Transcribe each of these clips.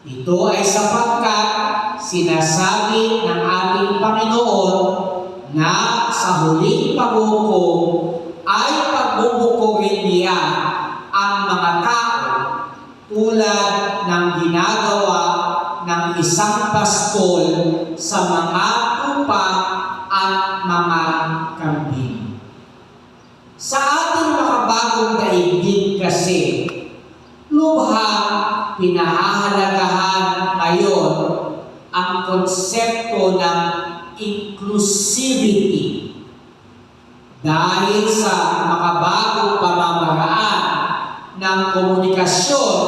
Ito ay sapagkat sinasabi ng ating Panginoon na sa huling paghukom ay pagbubukurin niya ang mga tao tulad ng ginagawa ng isang pastol sa mga tupa at mga kambing. Sa ating makabagong daigdig kasi, lubhang pinahahalagahan ngayon ang konsepto ng inclusivity dahil sa makabagong pamamaraan ng komunikasyon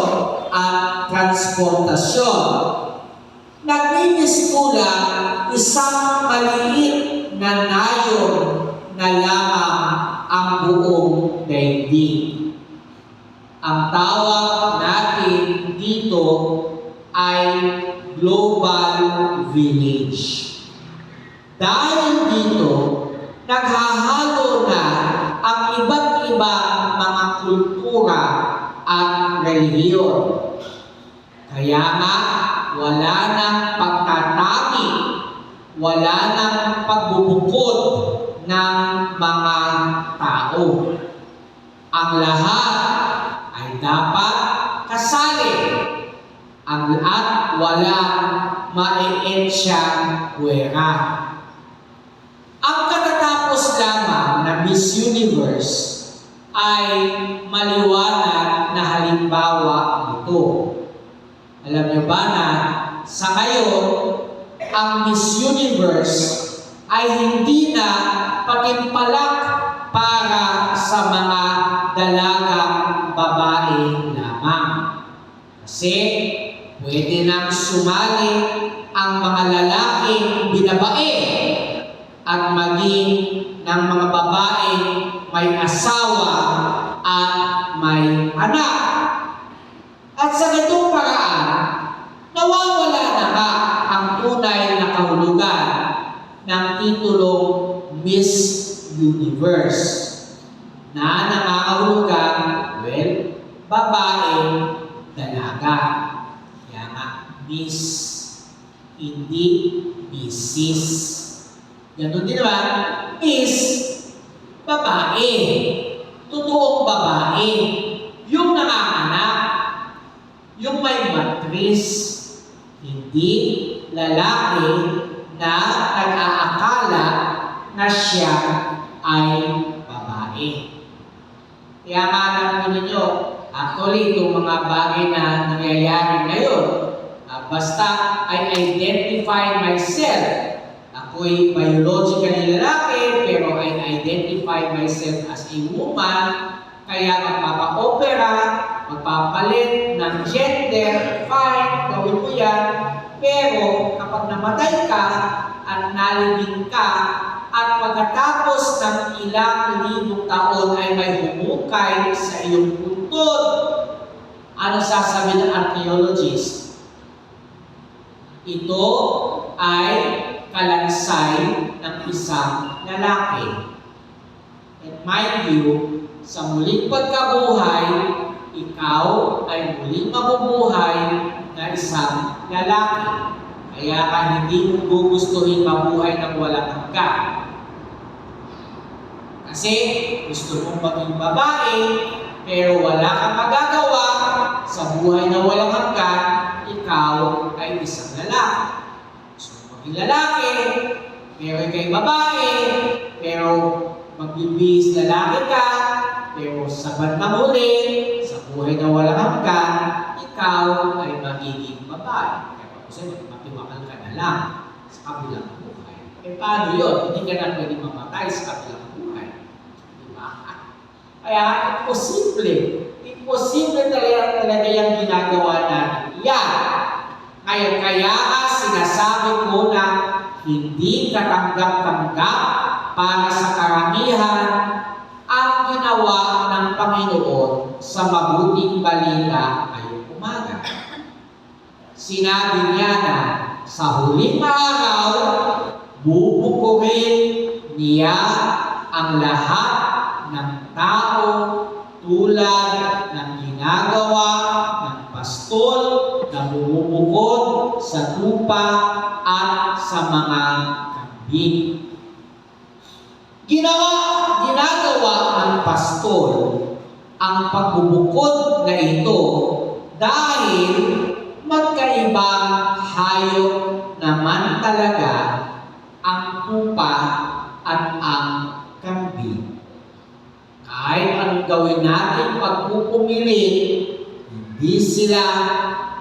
at transportasyon. Nagmimistulang isang maliit na nayon na lamang ang buong daigdig. Ang tawag natin dito ay global village. Dahil dito, naghahalo na ang iba't ibang mga kultura at relihiyon. Kaya nga, wala nang pagtatangi, wala nang pagbubukod ng mga tao. Ang lahat ay dapat kasali at walang maiensyang wera. Ang katatapos lamang na Miss Universe ay maliwanag na halimbawa nito. Alam niyo ba na sa ngayon, ang Miss Universe ay hindi na patimpalak para sa mga dalagang babae lamang. Kasi pwede nang sumali ang mga lalaking binabae at maging ng mga babae may asawa at may anak. At sa ganitong paraan, nawawala na ba ang tunay na kahulugan ng titulong Miss Universe na nangangahulugan, well, babae, dalaga. Kaya nga, Miss, hindi Mrs. Ganun din naman, Miss, babae. Totoong babae. Yung nanganganak, yung may matris, hindi lalaki na nag-aakala na siya ay babae. Kaya nga alam po ninyo, actually itong mga bagay na nangyayari ngayon, basta I identify myself, ako'y biologically lalaki, pero I identify myself as a woman, kaya magpapa-opera, magpapalit ng gender, fine, gawin mo yan, pero kapag namatay ka at nalibing ka, at pagkatapos ng ilang libong taon ay may humukay sa iyong puntod, ano sasabi ng archaeologist? Ito ay kalansay ng isang lalaki. And mind you, sa muling pagkabuhay, ikaw ay muling mabubuhay na isang lalaki. Kaya ka hindi mo gugustuhin mabuhay ng walang hanggan. Kasi gusto mong maging babae, pero wala kang magagawa sa buhay na walang hanggan, ikaw ay isang lalaki. Gusto mong maging lalaki, pero ikay babae, pero magbibihis lalaki ka, pero sa bandang huli, sa buhay na walang hanggan, ikaw ay magiging babae. Kaya kasi matiwakal ka na lang sa kabilang buhay. E paano yun? Hindi ka na pwede mamatay sa kabilang buhay. Diba? Kaya imposible talaga yung ginagawa natin. Yan. Kaya sinasabi ko na hindi katanggap-tanggap para sa karamihan ang ginawa ng Panginoon sa mabuting balita ngayong umaga. Sinabi niya na sa huling araw, bubukurin niya ang lahat ng tao tulad ng ginagawa ng pastol pastol na bumubukod sa tupa at sa mga kambing. Ginagawa ng pastol ang pagbubukod na ito dahil magkaibang hayop naman talaga ang tupa at ang kambing. Kahit anong gawin natin pagpupumilit, hindi sila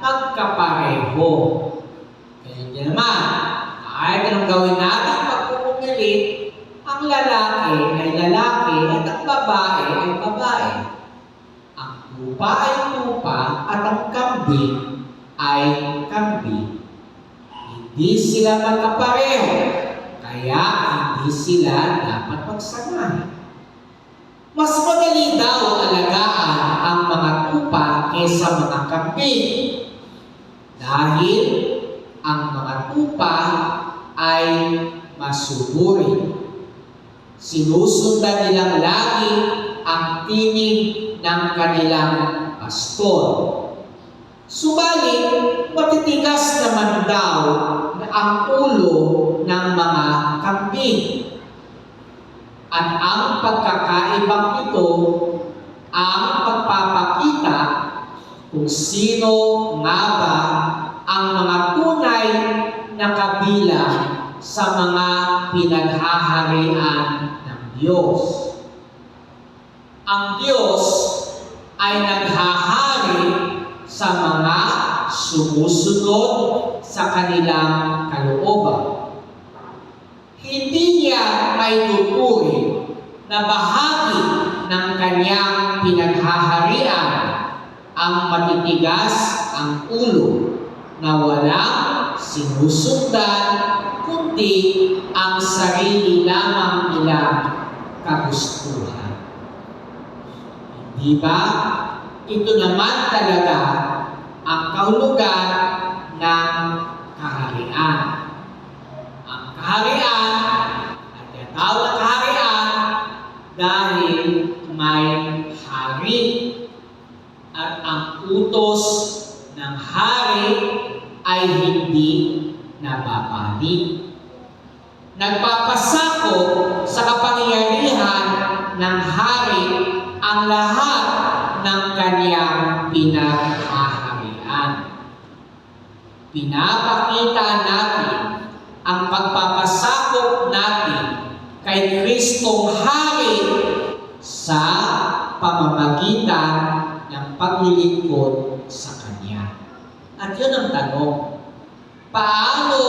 magkapareho. Kaya hindi naman, kahit anong gawin natin pagpupumilit, ang lalaki ay lalaki at ang babae ay babae. Ang tupa ay tupa at ang kambing ay kambing. Hindi sila magkapareho, kaya hindi sila dapat magsamahan. Mas madali daw alagaan ang mga tupa kaysa mga kambing dahil ang mga tupa ay masuburi. Sinusundan nilang lagi ang tinig ng kanilang pastor. Subalit, matitigas naman daw na ang ulo ng mga kambing. At ang pagkakaibang ito ang pagpapakita kung sino nga ba ang mga tunay na kabilang sa mga pinaghaharian ng Diyos. Ang Diyos ay naghahari sa mga sumusunod sa kanilang kalooban. Hindi niya may tuturing na bahagi ng kanyang pinaghaharian ang matitigas ang ulo na walang sinusundan kundi ang sarili lamang nilang kagustuhan. Hindi ba? Ito naman talaga ang kahulugan ng kaharian. Ang kaharian ay tinatawag na kaharian dahil may hari at ang utos ng hari ay hindi nababalik. Nagpapasakop sa kapangyarihan ng hari ang lahat ng kanyang pinaghaharian. Pinapakita natin ang pagpapasakop natin kay Kristong Hari sa pamamagitan ng paglilingkod sa Kanya. At yun ang tanong, paano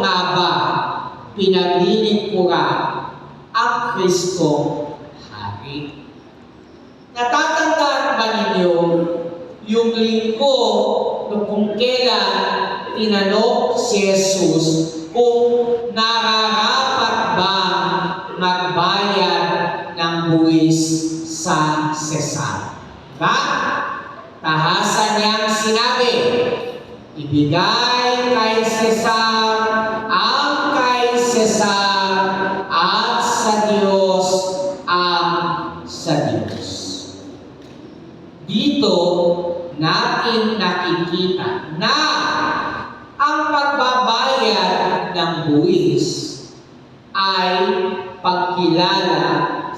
nga ba pinaglilingkuran ang Kristong Hari? Natatandaan ba ninyo yung linggo kung kailan tinanong si Jesus kung nararapat ba magbayad ng buwis sa Cesar? Diba? Tahasan niyang sinabi, ibigay kay Cesar ang kay Cesar at sa Diyos ang sa Diyos. Dito natin nakikita na ang pagbabayad ng buwis ay pagkilala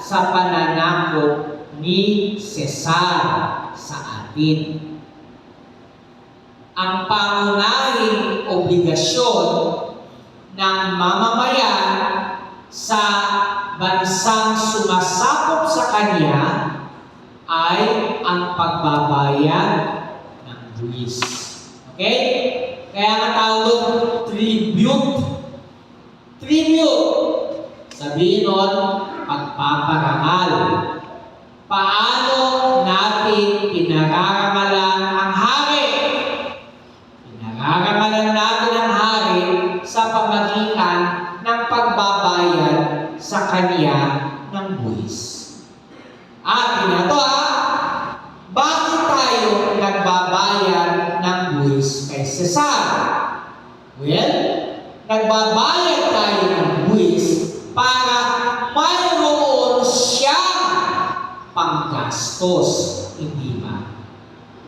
sa pananakop ni Cesar sa atin. Ang pangunahing obligasyon ng mamamayan sa bansang sumasakop sa kanya ay ang pagbabayad ng buwis. Okay? Kaya nga tawag tribute. Tribute. Sabihin nun, pagpaparangal. Paano natin pinararamalan ang hari? Pinararamalan natin ang hari sa pamagitan ng pagbabayad sa kanya ng buwis. At ito bakit tayo nagbabayad ng buwis kay Cesar? Well, nagbabayad tayo ng buwis para mayroon siyang panggastos. Hindi ba?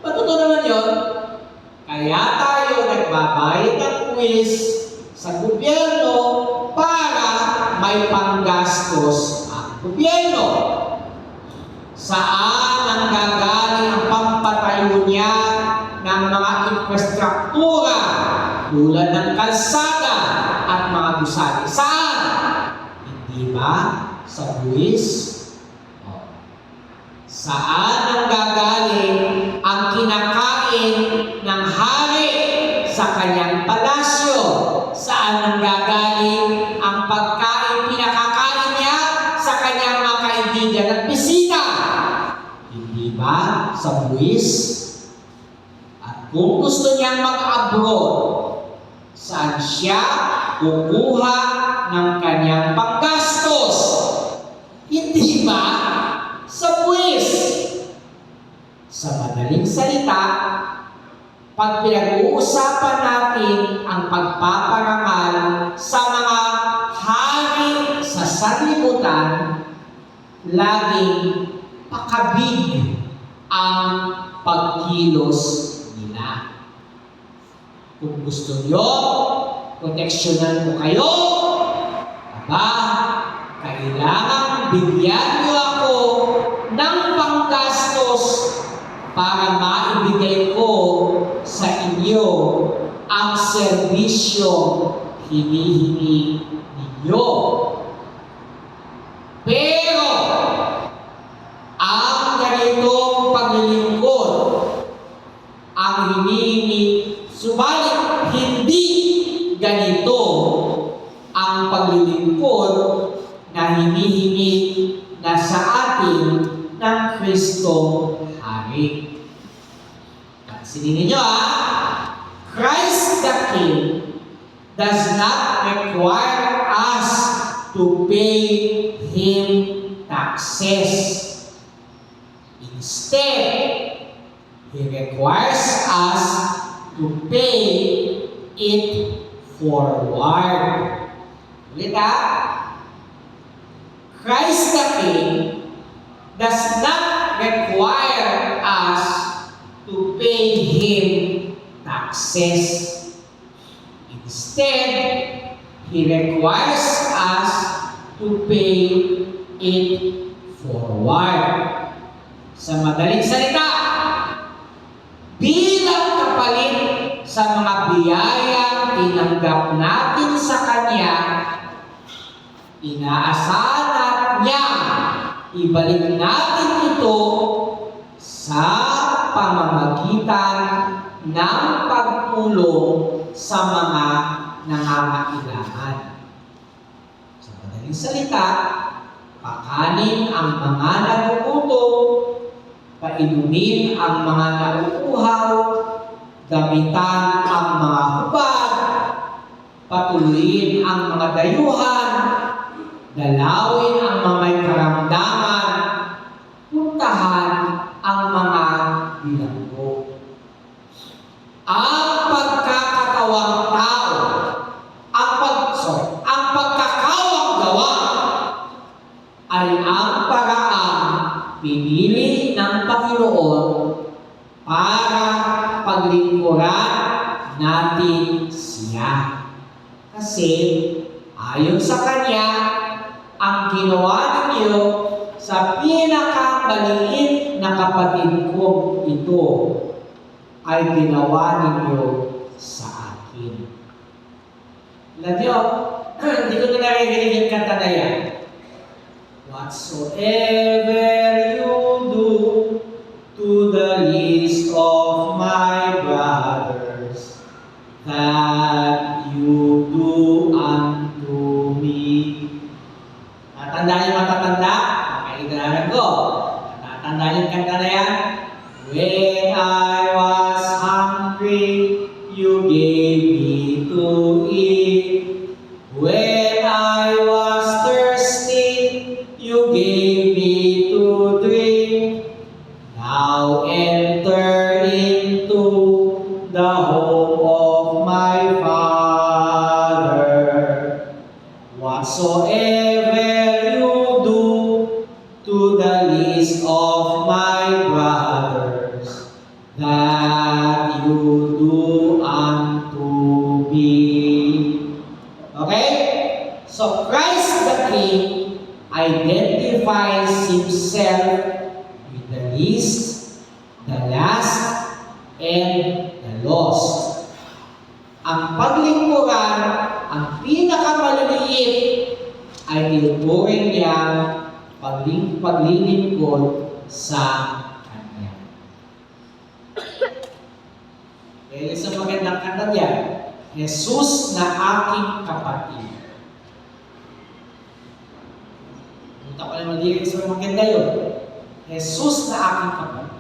Patuto naman yun. Kaya tayo nagbabayad ng buwis sa gobyerno para may panggastos ang gobyerno. Saan ang gagaling ang pampatayo niya ng mga infrastruktura tulad ng kalsada at mga gusali? Saan? Hindi ba sa buwis? Saan ang gagaling ang kinakain ng hari sa kanyang palasyo? Saan ang gagaling ang pagkain pinakakain niya sa kanyang mga kaibigan at bisita? Hindi ba sa buwis? At kung gusto niyang mag-abroad, saan siya kukuha ng kanyang panggastos? Hindi ba sa buwis? Sa madaling salita, pag pinag-uusapan natin ang pagpaparangal sa mga hari sa sanlibutan, laging pakabig ang pagkilos nila. Kung gusto nyo, proteksyonan ko kayo, kailangan bigyan nyo ako ng panggastos para maibigay ko sa inyo ang serbisyong hinihingi ninyo. Pero, ang ganitong paglilingkod, ang hinihingi, subalit hindi ganito ang paglilingkod na hinihingi na sa atin ng Kristong Hari. Pansinin ninyo Christ the King does not require us to pay Him taxes. Instead, He requires us to pay it forward. Ulit Christ the King does not require us to pay Him taxes. Instead, He requires us to pay it forward. Sa madaling salita, bilang kapalit sa mga biyayang tinanggap natin sa Kanya, inaasahan niya ibalik natin ito sa pamamagitan ng pagtulong sa mga nangangailangan. Sa madaling salita, pakanin ang mga nagugutom, painumin ang mga nauuhaw, gamitan ang mga hubad, patuloyin ang mga dayuhan, dalawin ang mga may karamdaman, puntahan ang mga bilanggo. Ang pagkakatawang tao, ang pagkakawang gawa ay ang paraan pinili ng Panginoon para paglingkuran natin siya. Kasi ayon sa Kanya, ang ginawa ninyo sa pinakamaliit na kapatid ko ito ay ginawa ninyo sa akin. Alam nyo, hindi ko na naririnig yung kanta na yan. Whatsoever you do to the least of my brothers, that you do unto me. Natandaan yung matatanda? Makaigararan ko. Natatandaan yung kanta na yan? When I was hungry, you gave me to eat. When I was thirsty, you gave me to drink. Now enter into the home of my Father. Whatsoever you do to the least of my brothers, that you do the lost. Ang paglingkuran, ang pinakamaliliit, ay tinuturing niyang paglilingkod sa Kanya. Dahil sa magandang kanta niya, Jesus na aking kapatid. Punta ko naman lyrics sa maganda yun. Jesus na aking kapatid.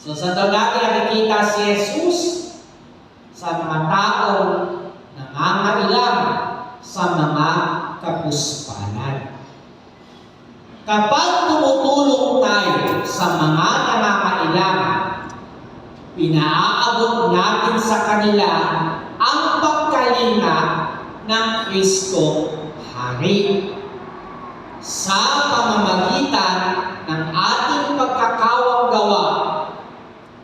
So sa taon natin nakikita si Jesus sa mga taong nangangailangan sa mga kapuspanan. Kapag tumutulong tayo sa mga nangangailangan, pinaaabot natin sa kanila ang pagkalinga ng Kristo Hari. Sa pamamagitan ng ating pagkakawang gawa,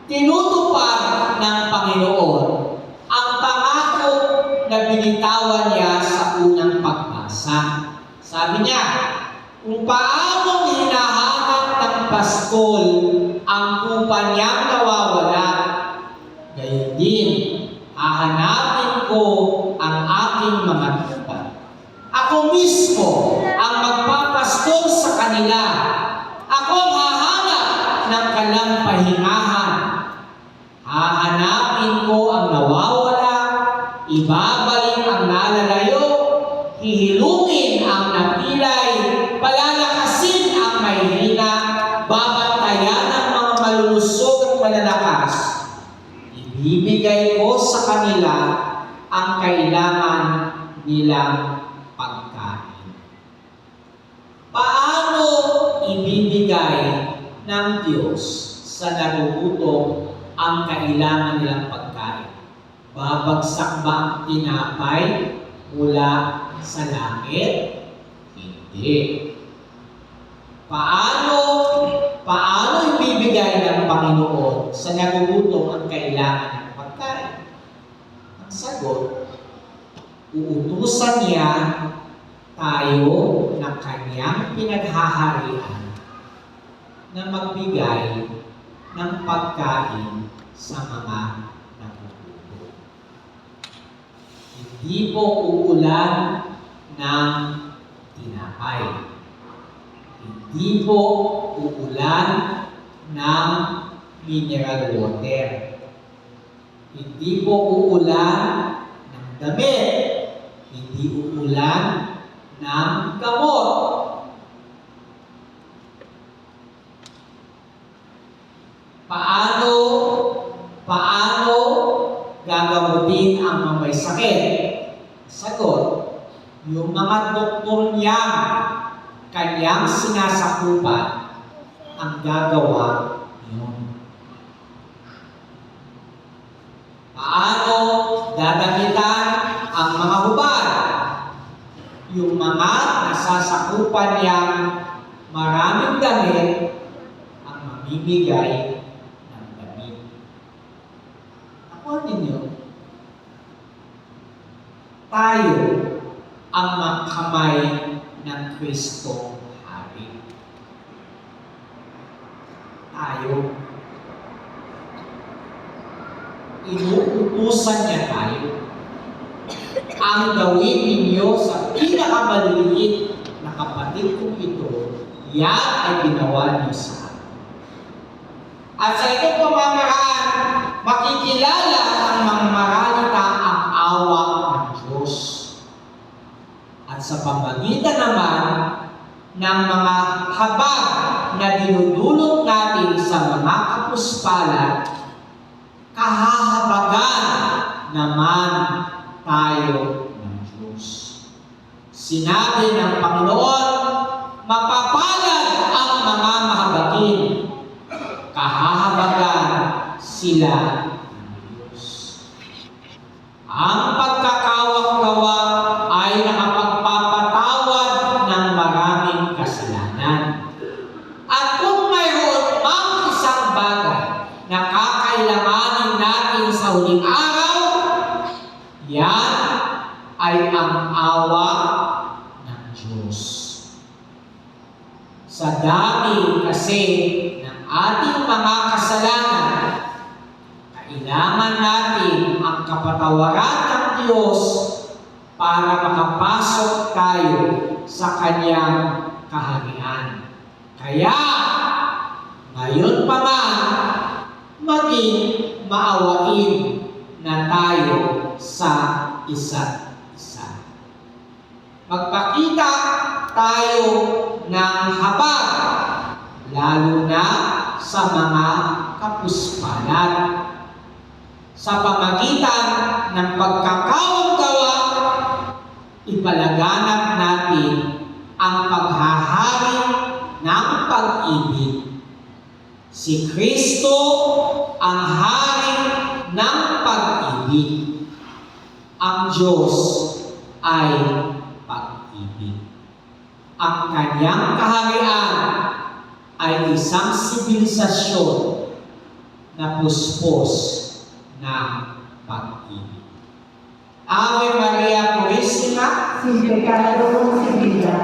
tinutupad ng Panginoon ang pangako na binitawan niya sa unang pagbasa. Sabi niya, kung paano hinahanap ng paskol ang kupa niyang nawawala, gayon din, hahanapin ko ang aking mga kupa. Ako mismo ang magpapaskol sa kanila. Ako ang hahanap ng kanilang pahingahan. Hahanapin ko ang nawawala, ibabalik ang nalalayo, hihilungin ang napilay, palalakasin ang mahihina, babantayan ang mga malulusog at malalakas. Ibibigay ko sa kanila ang kailangan nilang pagkain. Paano ibibigay ng Diyos sa nagugutom ang kailangan nilang pagkain? Babagsak ba ang tinapay mula sa langit? Hindi. Paano ibibigay ng Panginoon sa nagugutom ang kailangan ng pagkain? Ang sagot, uutusan niya tayo ng kanyang pinaghaharian na magbigay ng pagkain sa mga nagugutom. Hindi po uulan ng tinapay. Hindi po uulan ng mineral water. Hindi po uulan ng damit. Hindi uulan ng gamot. Paano gagamutin ang mga may sakit? Sagot, yung mga doktor niya, kanyang sinasakupan ang gagawa yun. Paano dadamitan ang mga hubad? Yung mga nasasakupan niyang maraming damit ang mamimigay ng damit. Ako ninyo, tayo ang makamay ng Kristo Hari. Tayo. Inuutusan niya tayo. Ang gawin ninyo sa pinakamaliliit na kapatid kong ito, yan ay ginawa niyo sa akin. At sa itong pamamaraan, makikilala ang mga maralita ang awa ng Diyos. At sa pamagitan naman ng mga habag na dinudulot natin sa mga kapuspalan, kahahabagan naman tayo ng Diyos. Sinabi ng Panginoon, mapapalad ang mga mahabagin, kahahabagan sila ng Diyos. Ang pagkakawang-gawa ay nakapagpapatawad ng maraming kasalanan. At kung mayroon mang isang bagay na kakailanganin natin sa huling araw, yan ay ang awa ng Diyos. Sa dami kasi ng ating mga kasalanan, Kailangan natin ang kapatawaran ng Diyos para makapasok tayo sa Kanyang kaharian. Kaya, ngayon pa man, maging maawain na tayo sa isa't isa. Magpakita tayo ng habag, lalo na sa mga kapuspalan. Sa pamagitan ng pagkakawang-gawa, ipalaganap natin ang paghahari ng pag-ibig. Si Kristo ang hari ng pag-ibig. Ang Diyos ay pag-ibig. Ang Kanyang kaharian ay isang sibilisasyon na puspos ng pag-ibig. Ave Maria Purísima, sin pecado concebida.